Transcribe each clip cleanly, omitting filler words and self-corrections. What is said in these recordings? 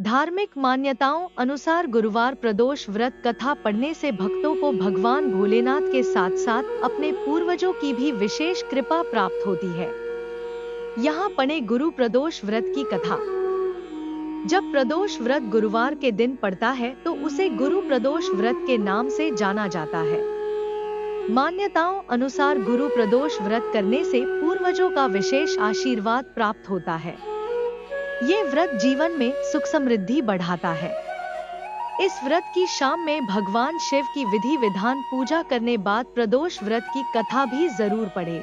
धार्मिक मान्यताओं अनुसार गुरुवार प्रदोष व्रत कथा पढ़ने से भक्तों को भगवान भोलेनाथ के साथ साथ अपने पूर्वजों की भी विशेष कृपा प्राप्त होती है। यहाँ पढ़े गुरु प्रदोष व्रत की कथा। जब प्रदोष व्रत गुरुवार के दिन पड़ता है तो उसे गुरु प्रदोष व्रत के नाम से जाना जाता है। मान्यताओं अनुसार गुरु प्रदोष व्रत करने से पूर्वजों का विशेष आशीर्वाद प्राप्त होता है। ये व्रत जीवन में सुख समृद्धि बढ़ाता है। इस व्रत की शाम में भगवान शिव की विधि विधान पूजा करने बाद प्रदोष व्रत की कथा भी जरूर पढ़े।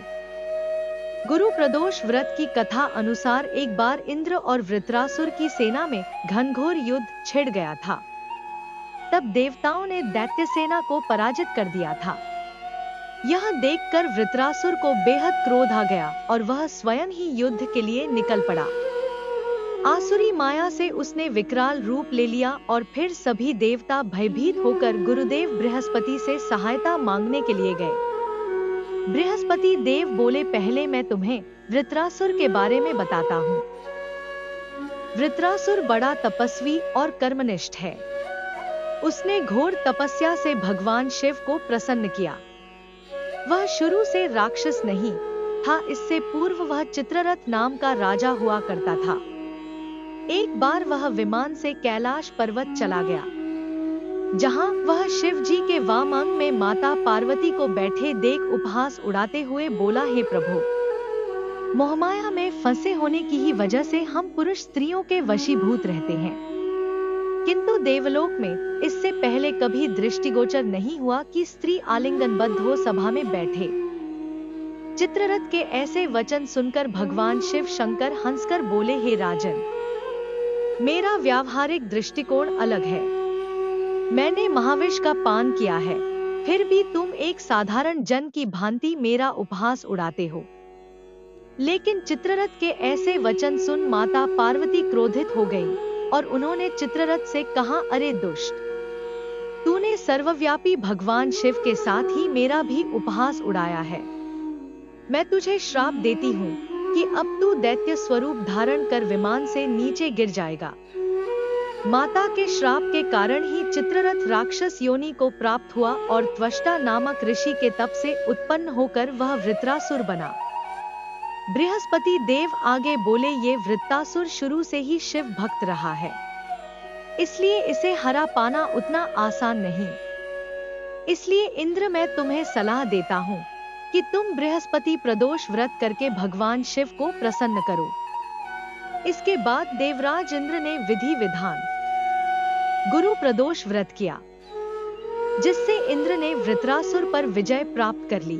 गुरु प्रदोष व्रत की कथा अनुसार एक बार इंद्र और वृत्रासुर की सेना में घनघोर युद्ध छिड़ गया था। तब देवताओं ने दैत्य सेना को पराजित कर दिया था। यह देखकर वृत्रासुर को बेहद क्रोध आ गया और वह स्वयं ही युद्ध के लिए निकल पड़ा। आसुरी माया से उसने विकराल रूप ले लिया और फिर सभी देवता भयभीत होकर गुरुदेव बृहस्पति से सहायता मांगने के लिए गए। बृहस्पति देव बोले, पहले मैं तुम्हें वृत्रासुर के बारे में बताता हूँ। वृत्रासुर बड़ा तपस्वी और कर्मनिष्ठ है। उसने घोर तपस्या से भगवान शिव को प्रसन्न किया। वह शुरू से राक्षस नहीं था, इससे पूर्व वह चित्ररथ नाम का राजा हुआ करता था। एक बार वह विमान से कैलाश पर्वत चला गया, जहां वह शिव जी के वाम अंग में माता पार्वती को बैठे देख उपहास उड़ाते हुए बोला, हे प्रभु, मोहमाया में फंसे होने की ही वजह से हम पुरुष स्त्रियों के वशीभूत रहते हैं, किंतु देवलोक में इससे पहले कभी दृष्टिगोचर नहीं हुआ कि स्त्री आलिंगनबद्ध हो सभा में बैठे। चित्ररथ के ऐसे वचन सुनकर भगवान शिव शंकर हंसकर बोले, हे राजन, मेरा व्यावहारिक दृष्टिकोण अलग है। मैंने महाविष का पान किया है, फिर भी तुम एक साधारण जन की भांति मेरा उपहास उड़ाते हो। लेकिन चित्ररथ के ऐसे वचन सुन माता पार्वती क्रोधित हो गई और उन्होंने चित्ररथ से कहा, अरे दुष्ट, तूने सर्वव्यापी भगवान शिव के साथ ही मेरा भी उपहास उड़ाया है। मैं तुझे श्राप देती हूँ कि अब तू दैत्य स्वरूप धारण कर विमान से नीचे गिर जाएगा। माता के श्राप के कारण ही चित्ररथ राक्षस योनि को प्राप्त हुआ और त्वष्टा नामक ऋषि के तप से उत्पन्न होकर वह वृत्रासुर बना। बृहस्पति देव आगे बोले, ये वृत्रासुर शुरू से ही शिव भक्त रहा है, इसलिए इसे हरा पाना उतना आसान नहीं। इसलिए इंद्र, मैं तुम्हें सलाह देता हूँ कि तुम बृहस्पति प्रदोष व्रत करके भगवान शिव को प्रसन्न करो। इसके बाद देवराज इंद्र ने विधि विधान गुरु प्रदोष व्रत किया, जिससे इंद्र ने वृत्रासुर पर विजय प्राप्त कर ली।